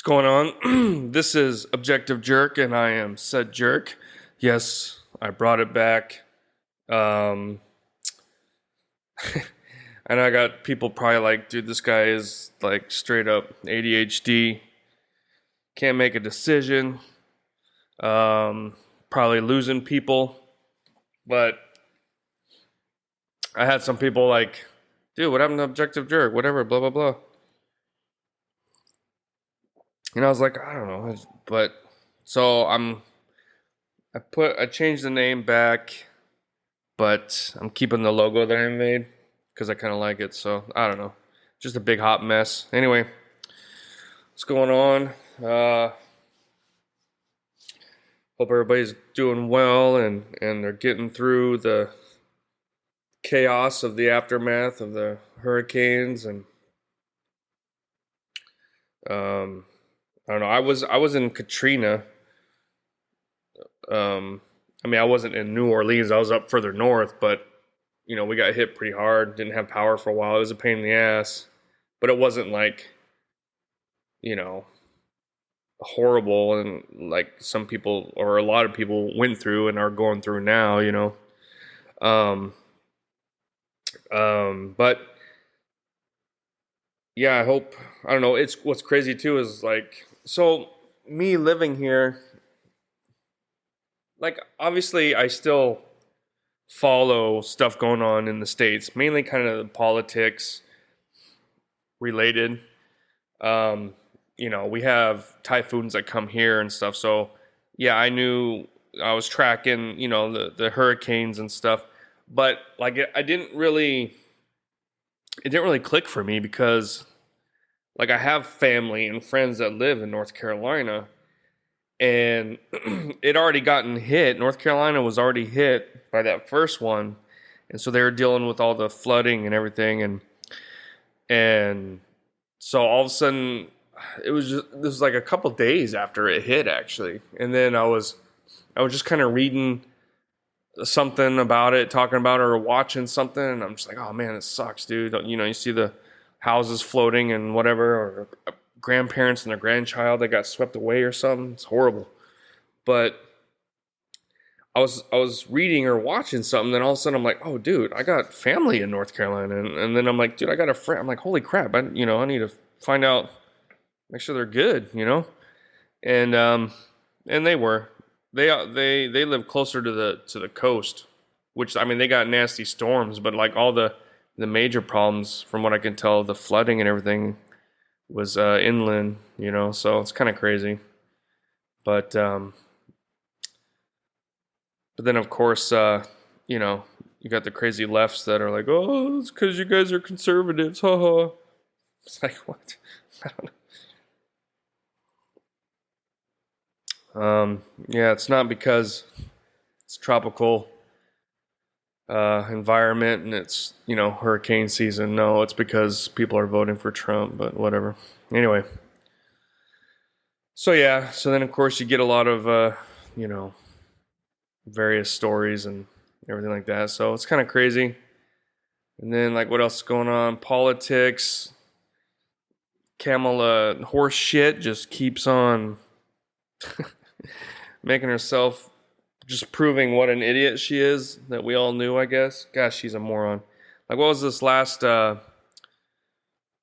going on? This is Objective Jerk, and I am said jerk. Yes, I brought it back. Um, and I got people probably like, dude, this guy is like straight up ADHD. Can't make a decision. Probably losing people. But I had some people like, dude, what happened to Objective Jerk? Whatever, blah, blah, blah. And I was like, I don't know. But so I changed the name back, but I'm keeping the logo that I made because I kind of like it. So I don't know, just a big hot mess. Anyway, what's going on? Hope everybody's doing well and they're getting through the chaos of the aftermath of the hurricanes and I don't know. I was in Katrina. I wasn't in New Orleans. I was up further north, but we got hit pretty hard. Didn't have power for a while. It was a pain in the ass, but it wasn't like, you know, horrible and like some people or a lot of people went through and are going through now. Um, but yeah, I don't know. It's what's crazy too is like, so me living here, like obviously I still follow stuff going on in the States, mainly kind of the politics related. We have typhoons that come here and stuff. So yeah, I was tracking, the hurricanes and stuff, but like it didn't really click for me because like I have family and friends that live in North Carolina and it already gotten hit. North Carolina was already hit by that first one. And so they were dealing with all the flooding and everything and so all of a sudden this was like a couple days after it hit actually. And then I was just kind of reading something about it, talking about it or watching something and I'm just like, "Oh man, it sucks, dude." You see the houses floating and whatever or grandparents and their grandchild that got swept away or something. It's horrible. But I was reading or watching something, then all of a sudden I'm like, "Oh, dude, I got family in North Carolina," and then I'm like, "Dude, I got a friend." I'm like, "Holy crap! I need to find out, make sure they're good." And and they live closer to the coast, which I mean they got nasty storms, but like all the major problems, from what I can tell, the flooding and everything was inland. So it's kind of crazy. But then, of course, you got the crazy lefts that are like, "Oh, it's because you guys are conservatives." Haha. It's like, what? I don't know. Yeah, it's not because it's tropical environment and it's, hurricane season. No, it's because people are voting for Trump, but whatever. Anyway. So, yeah. So then, of course, you get a lot of, various stories and everything like that. So it's kind of crazy. And then like what else is going on? Politics. Kamala horse shit just keeps on making herself just proving what an idiot she is that we all knew, I guess. Gosh, she's a moron. Like what was this last town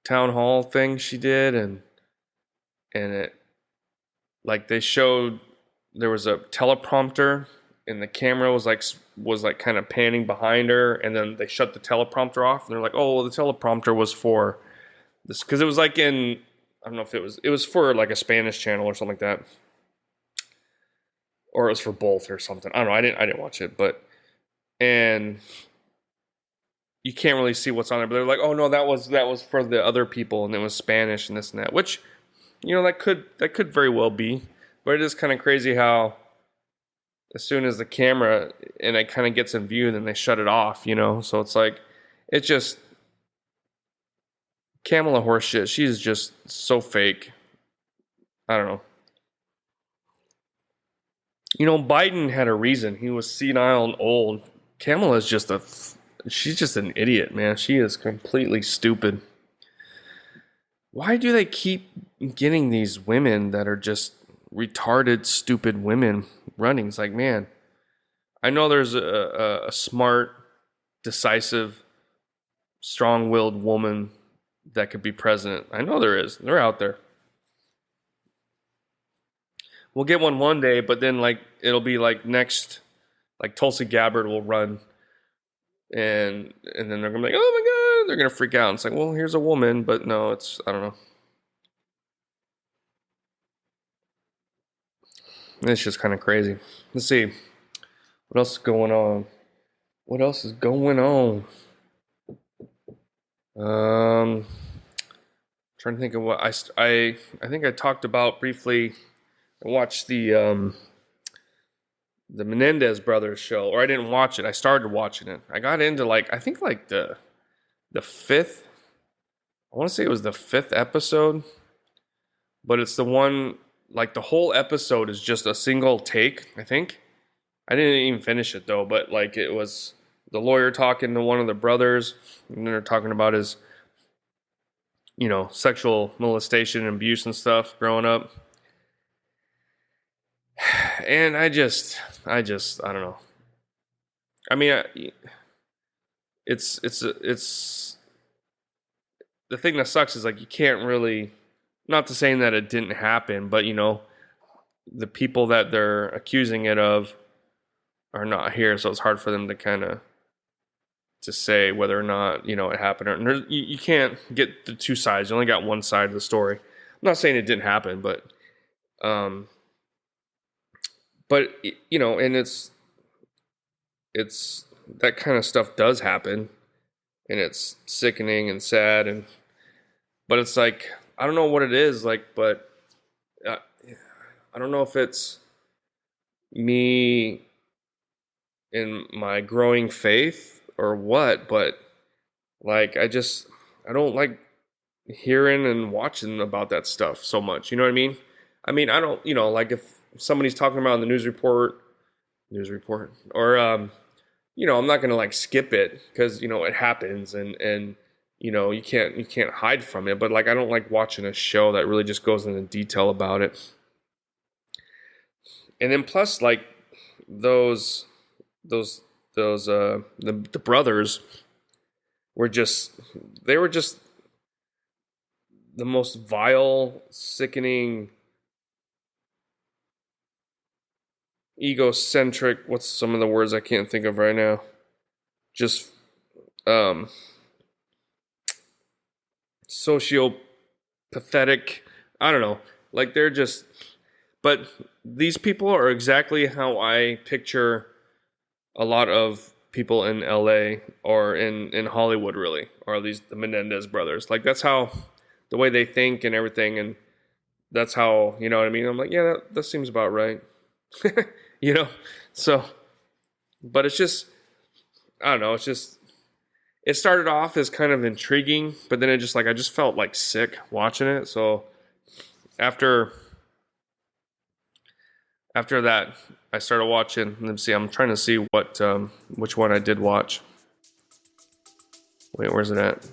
hall thing she did and it like they showed there was a teleprompter and the camera was like kind of panning behind her and then they shut the teleprompter off and they're like, "Oh, well, the teleprompter was for this," because it was like in, I don't know if it was for like a Spanish channel or something like that, or it was for both or something. I don't know. I didn't watch it, but and you can't really see what's on there. But they're like, "Oh no, that was for the other people and it was Spanish and this and that," which that could very well be, but it is kind of crazy how as soon as the camera and it kind of gets in view, then they shut it off. So it's like, it's just Kamala horse shit. She's just so fake. I don't know. Biden had a reason. He was senile and old. Kamala's she's just an idiot, man. She is completely stupid. why do they keep getting these women that are just retarded, stupid women running? It's like, man, I know there's a smart, decisive, strong-willed woman that could be president. I know there is. They're out there. We'll get one day, but then like it'll be like next, like Tulsi Gabbard will run, and then they're gonna be like, oh my god, they're gonna freak out. And it's like, well, here's a woman, but no, it's I don't know. It's just kind of crazy. Let's see what else is going on. What else is going on? Um, trying to think of what I think I talked about briefly. I watched the Menendez Brothers show, or I didn't watch it. I started watching it. I got into like I think like the fifth. I want to say it was the fifth episode, but it's the one like the whole episode is just a single take. I think I didn't even finish it though, but like it was the lawyer talking to one of the brothers, and they're talking about his sexual molestation and abuse and stuff growing up. And I I don't know. I mean, it's the thing that sucks is like you can't really, not to saying that it didn't happen, but the people that they're accusing it of are not here, so it's hard for them to kind of to say whether or not it happened or you can't get the two sides. You only got one side of the story. I'm not saying it didn't happen, um, but and it's that kind of stuff does happen, and it's sickening and sad, but it's like I don't know what it is like, but uh, I don't know if it's me in my growing faith or what, but like I don't like hearing and watching about that stuff so much. You know what I mean? I mean, I don't, like if somebody's talking about in the news report, or I'm not gonna like skip it because it happens, and you can't hide from it. But like, I don't like watching a show that really just goes into detail about it. And then plus, like those those the brothers were just they were just the most vile, sickening, egocentric, what's some of the words I can't think of right now, just um sociopathetic, I don't know, like they're just, but these people are exactly how I picture a lot of people in LA or in Hollywood, really, or at least the Menendez brothers. Like that's how the way they think and everything, and that's how, you know what I mean? I'm like, yeah, that seems about right. you know? So, but it's just, I don't know, it's just, it started off as kind of intriguing, but then it just like, I just felt like sick watching it. So after that, I started watching. Let me see. I'm trying to see which one I did watch. Wait, where's it at?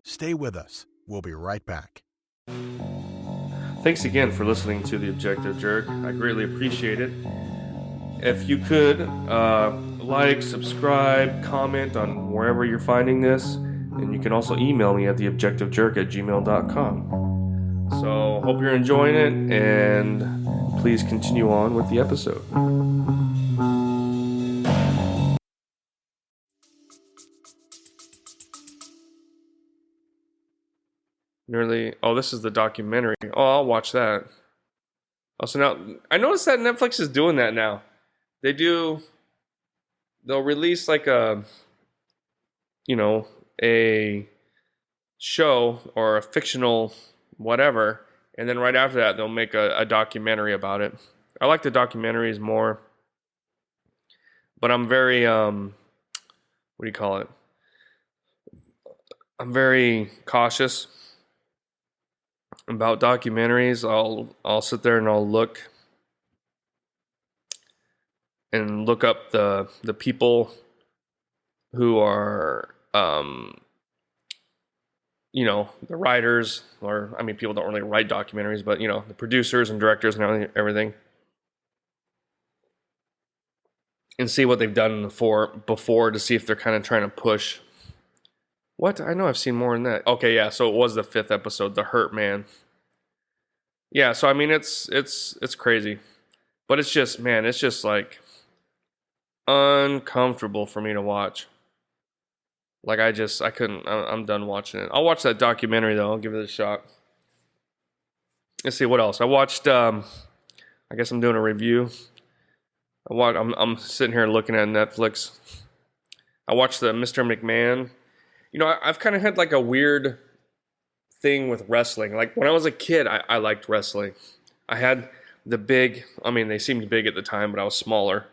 Stay with us. We'll be right back. Thanks again for listening to The Objective Jerk. I greatly appreciate it. If you could like, subscribe, comment on wherever you're finding this, and you can also email me at theobjectivejerk@gmail.com. So, hope you're enjoying it, and please continue on with the episode. This is the documentary. Oh, I'll watch that. Also, now, I noticed that Netflix is doing that now. They'll release like a show or a fictional whatever, and then right after that they'll make a documentary about it. I like the documentaries more, but I'm very what do you call it? I'm very cautious about documentaries. I'll sit there and I'll look up the people who are the writers, or I mean, people don't really write documentaries, but the producers and directors and everything, and see what they've done before to see if they're kind of trying to push. What? I know I've seen more than that. Okay, yeah. So it was the 5th episode, The Hurt Man. Yeah. So I mean, it's crazy, but it's just, man, it's just like uncomfortable for me to watch. Like I couldn't. I'm done watching it. I'll watch that documentary though. I'll give it a shot. Let's see what else I watched. I guess I'm doing a review. I'm sitting here looking at Netflix. I watched the Mr. McMahon. I've kind of had like a weird thing with wrestling. Like when I was a kid, I liked wrestling. I had the big, I mean, they seemed big at the time, but I was smaller.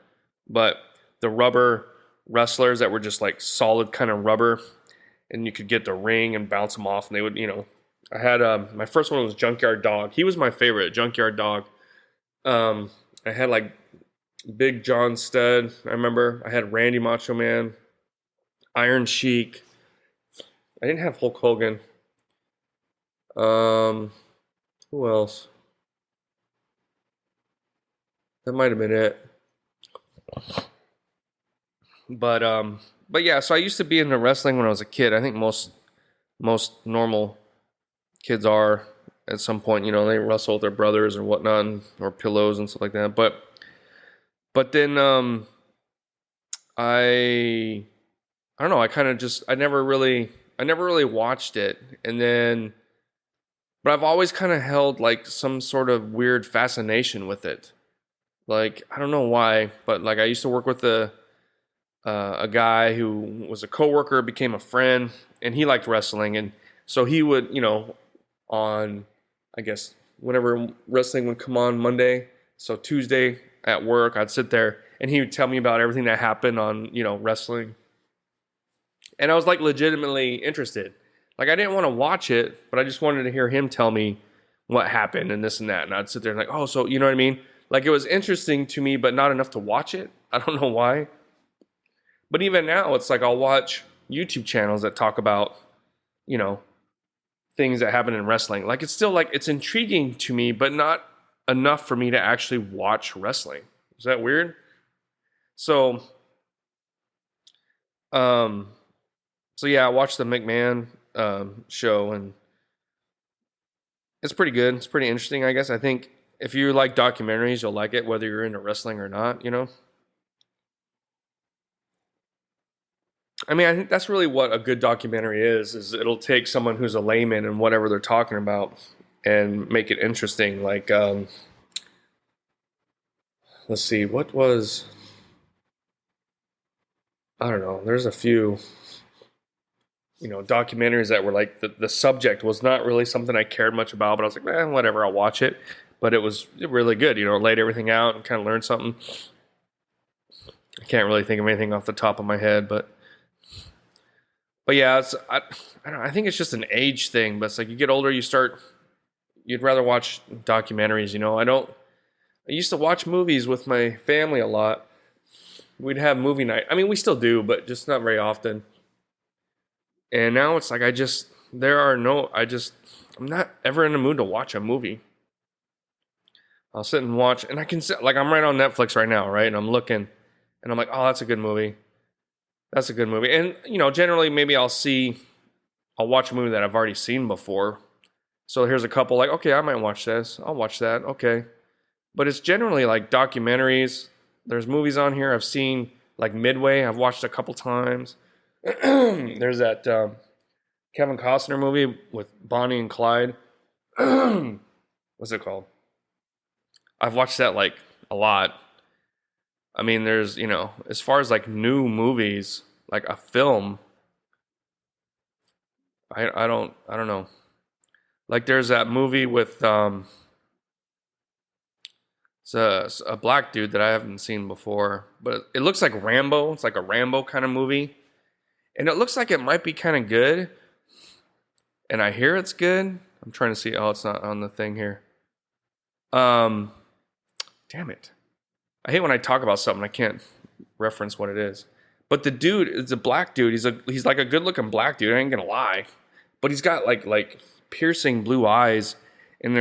But the rubber wrestlers that were just like solid kind of rubber, and you could get the ring and bounce them off, and they would, I had my first one was Junkyard Dog. He was my favorite, Junkyard Dog. I had like Big John Studd. I remember I had Randy Macho Man, Iron Sheik. I didn't have Hulk Hogan. Who else? That might have been it. But yeah. So I used to be into wrestling when I was a kid. I think most normal kids are at some point. They wrestle with their brothers or whatnot, or pillows and stuff like that. But then I don't know. I kind of just I never really watched it, and then. But I've always kind of held like some sort of weird fascination with it. Like I don't know why, but like I used to work with a guy who was a coworker, became a friend, and he liked wrestling, and so he would, on I guess whenever wrestling would come on Monday, so Tuesday at work, I'd sit there and he would tell me about everything that happened on wrestling, and I was like legitimately interested. Like I didn't want to watch it, but I just wanted to hear him tell me what happened and this and that. And I'd sit there and like, oh, so you know what I mean? Like it was interesting to me, but not enough to watch it. I don't know why. But even now, it's like I'll watch YouTube channels that talk about, you know, things that happen in wrestling. Like it's still like it's intriguing to me, but not enough for me to actually watch wrestling. Is that weird? So, um, so yeah, I watched the McMahon show, and it's pretty good. It's pretty interesting, I guess. I think if you like documentaries, you'll like it, whether you're into wrestling or not, you know? I mean, I think that's really what a good documentary is it'll take someone who's a layman and whatever they're talking about and make it interesting. Like, let's see, I don't know, there's a few, documentaries that were like the subject was not really something I cared much about, but I was like, whatever, I'll watch it. But it was really good, it laid everything out and kind of learned something. I can't really think of anything off the top of my head, but yeah, I don't know, I think it's just an age thing, but it's like you get older, you'd rather watch documentaries, I used to watch movies with my family a lot. We'd have movie night. I mean, we still do, but just not very often. And now it's like I'm not ever in the mood to watch a movie. I'll sit and watch, and I can sit, like I'm right on Netflix right now, right? And I'm looking, and I'm like, oh, that's a good movie. That's a good movie. And, generally maybe I'll watch a movie that I've already seen before. So here's a couple like, okay, I might watch this. I'll watch that. Okay. But it's generally like documentaries. There's movies on here I've seen, like Midway. I've watched a couple times. There's that Kevin Costner movie with Bonnie and Clyde. What's it called? I've watched that like a lot. I mean, there's, as far as like new movies, like a film, I don't know. Like there's that movie with it's a black dude that I haven't seen before, but it looks like Rambo. It's like a Rambo kind of movie. And it looks like it might be kind of good. And I hear it's good. I'm trying to see. Oh, it's not on the thing here. Damn it. I hate when I talk about something I can't reference what it is. But the dude is a black dude. He's like a good looking black dude. I ain't gonna lie. but he's got like piercing blue eyes, and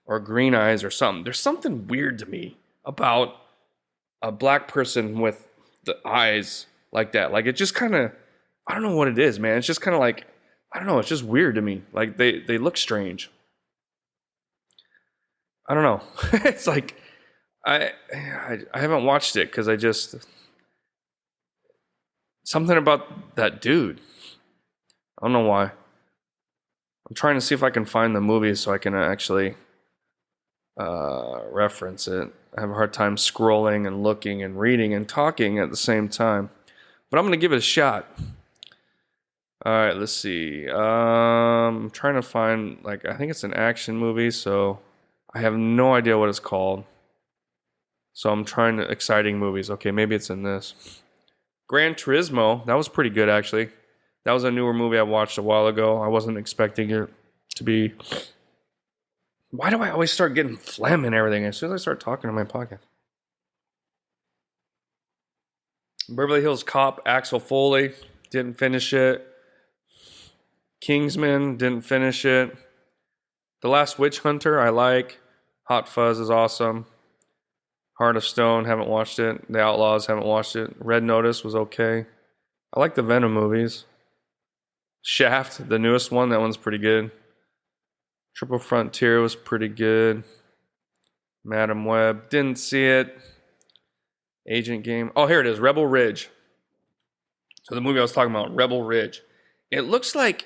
or green eyes or something. There's something weird to me about a black person with the eyes like that. Like it just kind of, I don't know what it is, man. It's just kind of like, I don't know. It's just weird to me. Like they look strange. I don't know. It's like I haven't watched it because I just something about that dude. I don't know why. I'm trying to see if I can find the movie so I can actually reference it. I have a hard time scrolling and looking and reading and talking at the same time. But I'm going to give it a shot. All right, let's see. I'm trying to find, like, I think it's an action movie, so I have no idea what it's called. So I'm trying to, exciting movies. Okay, maybe it's in this. Gran Turismo, that was pretty good, actually. That was a newer movie I watched a while ago. I wasn't expecting it to be. Why do I always start getting phlegm and everything as soon as I start talking on my podcast? Beverly Hills Cop, Axel Foley, didn't finish it. Kingsman, didn't finish it. The Last Witch Hunter, I like. Hot Fuzz is awesome. Heart of Stone, haven't watched it. The Outlaws, haven't watched it. Red Notice was okay. I like the Venom movies. Shaft, the newest one, that one's pretty good. Triple Frontier was pretty good. Madam Web, didn't see it. Agent Game. Oh, here it is, Rebel Ridge. So the movie I was talking about, Rebel Ridge. It looks like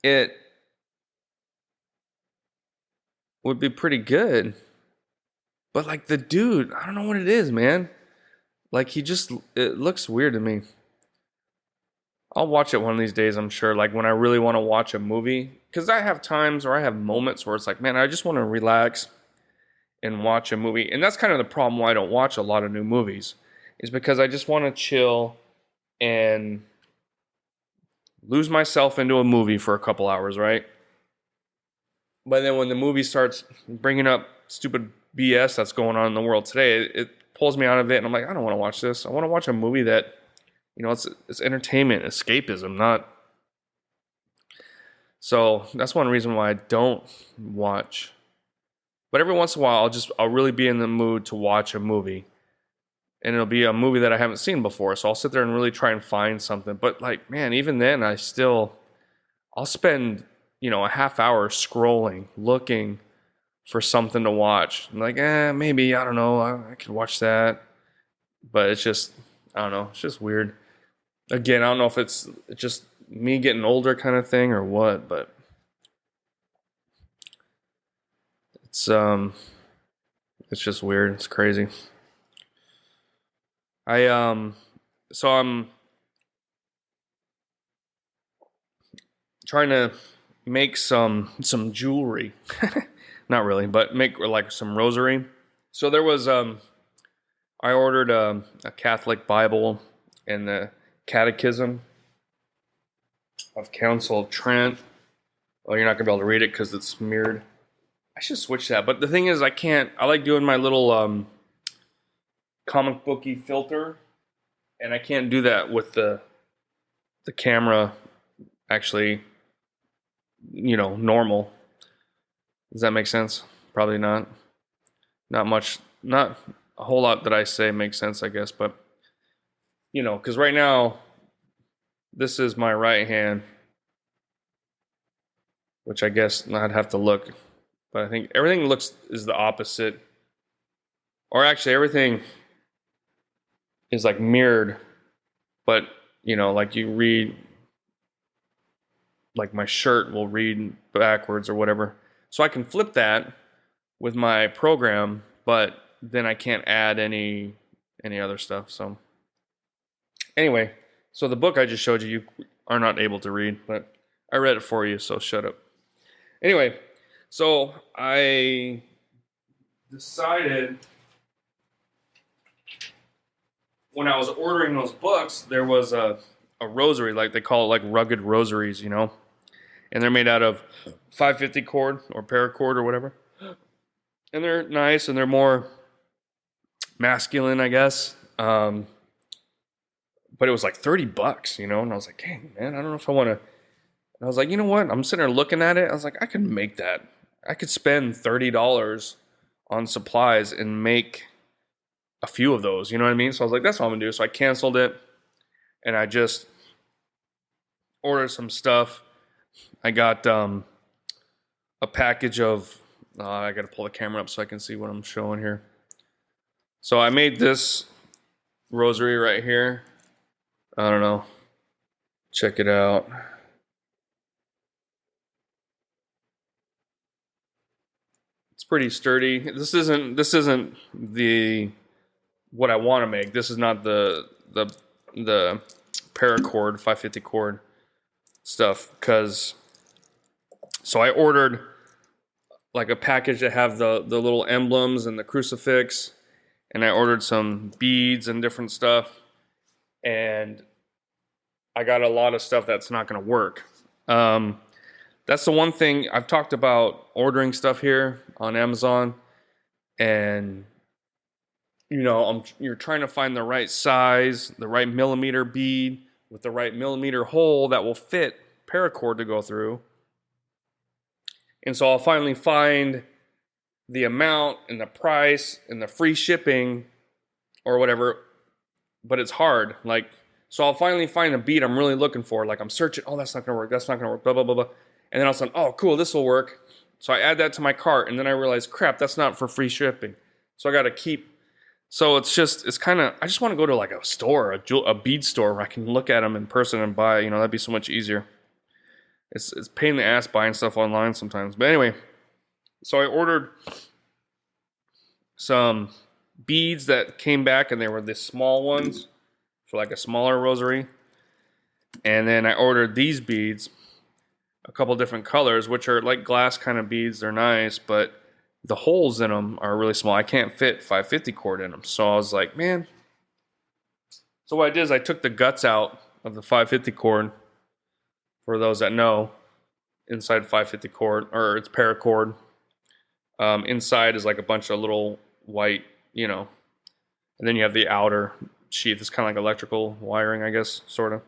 it would be pretty good. But like the dude, I don't know what it is, man. Like it looks weird to me. I'll watch it one of these days, I'm sure. Like when I really want to watch a movie. Because I have times or I have moments where it's like, man, I just want to relax and watch a movie. And that's kind of the problem why I don't watch a lot of new movies. Is because I just want to chill and lose myself into a movie for a couple hours, right? But then when the movie starts bringing up stupid BS that's going on in the world today, it pulls me out of it. And I'm like, I don't want to watch this. I want to watch a movie that, you know, it's entertainment, escapism, not. So that's one reason why I don't watch. But every once in a while, I'll really be in the mood to watch a movie. And it'll be a movie that I haven't seen before. So I'll sit there and really try and find something. But like, man, even then I'll spend, a half hour scrolling, looking for something to watch. I'm like, maybe, I don't know, I could watch that. But it's just, I don't know, it's just weird. Again, I don't know if it's just me getting older kind of thing or what, but it's just weird. It's crazy. So I'm trying to make some jewelry. Not really, but make like some rosary. So there was I ordered a Catholic Bible and the Catechism of Council of Trent. Well, you're not gonna be able to read it because it's mirrored. I should switch that. But the thing is, I like doing my little comic booky filter, and I can't do that with the camera actually, normal. Does that make sense? Probably not. Not much, not a whole lot that I say makes sense, I guess, but because right now this is my right hand, which I guess I'd have to look, but I think everything is the opposite, or actually everything is like mirrored, but like you read, like my shirt will read backwards or whatever. So I can flip that with my program, but then I can't add any other stuff. So anyway, so the book I just showed you are not able to read, but I read it for you, so shut up. Anyway, so I decided when I was ordering those books, there was a rosary, like they call it, like rugged rosaries, and they're made out of 550 cord or paracord or whatever. And they're nice and they're more masculine, I guess. But it was like $30, and I was like, dang, man, I don't know if I want to And I was like, you know what? I'm sitting there looking at it. I was like, I could make that. I could spend $30 on supplies and make a few of those. You know what I mean? So I was like, that's what I'm gonna do. So I canceled it and I just ordered some stuff. I got a package of. I got to pull the camera up so I can see what I'm showing here. So I made this rosary right here. I don't know. Check it out. It's pretty sturdy. This isn't the what I want to make. This is not the paracord 550 cord stuff cuz so I ordered like a package that have the little emblems and the crucifix, and I ordered some beads and different stuff, and I got a lot of stuff that's not going to work. That's the one thing I've talked about ordering stuff here on Amazon, and you're trying to find the right size, the right millimeter bead with the right millimeter hole that will fit paracord to go through. And so I'll finally find the amount and the price and the free shipping or whatever, but it's hard. Like, so I'll finally find a bead I'm really looking for. Like, I'm searching, oh, that's not gonna work, that's not gonna work, blah, blah, blah, blah. And then all of a sudden, oh, cool, this will work. So I add that to my cart, and then I realize, crap, that's not for free shipping. So I gotta keep, so it's kind of, I just wanna go to like a store, a bead store where I can look at them in person and buy, that'd be so much easier. It's a pain in the ass buying stuff online sometimes. But anyway, so I ordered some beads that came back, and they were the small ones for like a smaller rosary. And then I ordered these beads, a couple different colors, which are like glass kind of beads. They're nice, but the holes in them are really small. I can't fit 550 cord in them. So I was like, man. So what I did is I took the guts out of the 550 cord. For those that know, inside 550 cord, or it's paracord. Inside is like a bunch of little white, and then you have the outer sheath. It's kind of like electrical wiring, I guess, sort of.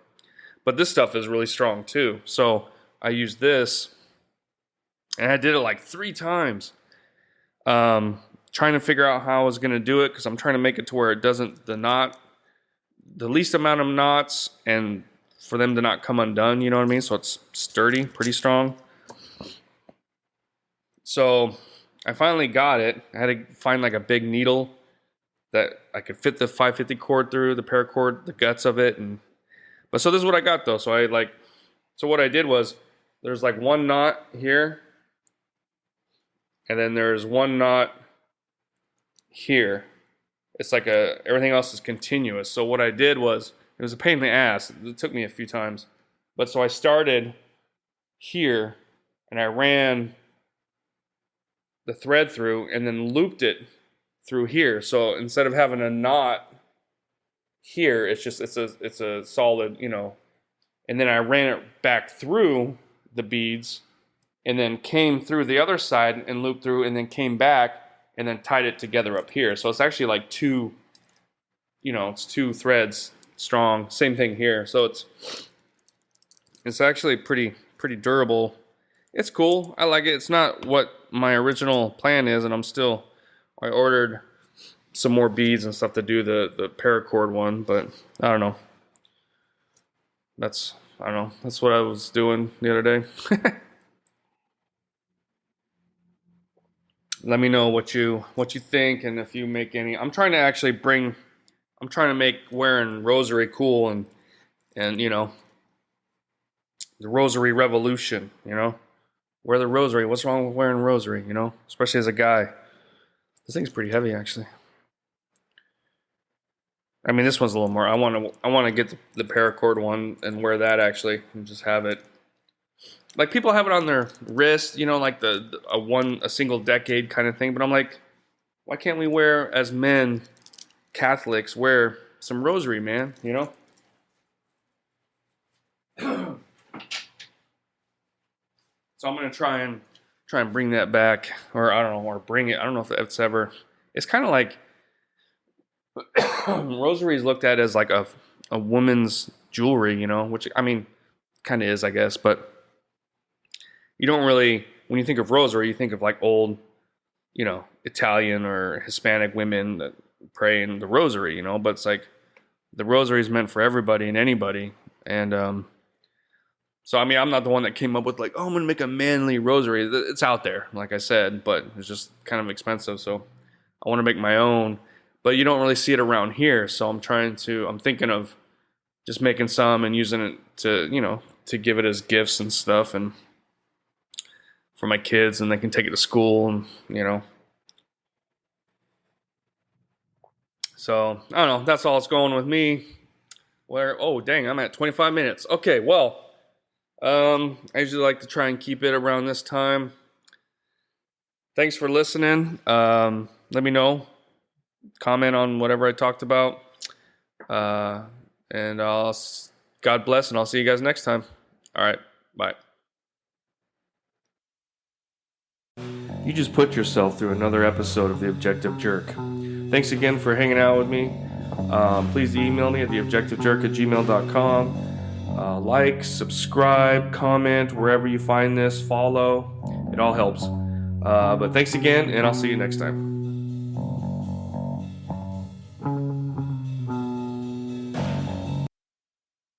But this stuff is really strong too. So I used this, and I did it like 3 times. Trying to figure out how I was going to do it, because I'm trying to make it to where it doesn't, the least amount of knots, and for them to not come undone, you know what I mean? So it's sturdy, pretty strong. So I finally got it. I had to find like a big needle that I could fit the 550 cord through, the paracord, the guts of it. But so this is what I got though. So what I did was, there's like one knot here, and then there's one knot here. It's like everything else is continuous. So what I did was, it was a pain in the ass. It took me a few times. But so I started here, and I ran the thread through and then looped it through here. So instead of having a knot here, it's a solid, and then I ran it back through the beads, and then came through the other side and looped through, and then came back and then tied it together up here. So it's actually like it's 2 threads strong. Same thing here. So it's actually pretty durable. It's cool. I like it. It's not what my original plan is, and I ordered some more beads and stuff to do the paracord one, but I don't know. That's what I was doing the other day. Let me know what you think, and if you make any. I'm trying to make wearing rosary cool, and the rosary revolution, wear the rosary. What's wrong with wearing rosary, especially as a guy? This thing's pretty heavy, actually. I mean, this one's a little more. I want to get the paracord one and wear that actually, and just have it. Like people have it on their wrist, like a single decade kind of thing. But I'm like, why can't we wear, as men, Catholics, wear some rosary, man? So I'm gonna try and bring that back, or I don't know, or bring it. I don't know if it's ever. It's kind of like rosary is looked at as like a woman's jewelry, which I mean, kind of is, I guess, but you don't really, when you think of rosary, you think of like old, Italian or Hispanic women that pray in the rosary, but it's like the rosary is meant for everybody and anybody. And so, I mean, I'm not the one that came up with like, oh, I'm going to make a manly rosary. It's out there, like I said, but it's just kind of expensive. So I want to make my own, but you don't really see it around here. So I'm thinking of just making some and using it to give it as gifts and stuff and for my kids, and they can take it to school and. So I don't know. That's all it's going with me. Oh, dang, I'm at 25 minutes. Okay, well, I usually like to try and keep it around this time. Thanks for listening. Let me know. Comment on whatever I talked about. And God bless, and I'll see you guys next time. All right, bye. You just put yourself through another episode of The Objective Jerk. Thanks again for hanging out with me. Please email me at theobjectivejerk@gmail.com. Like, subscribe, comment, wherever you find this, follow. It all helps. But thanks again, and I'll see you next time.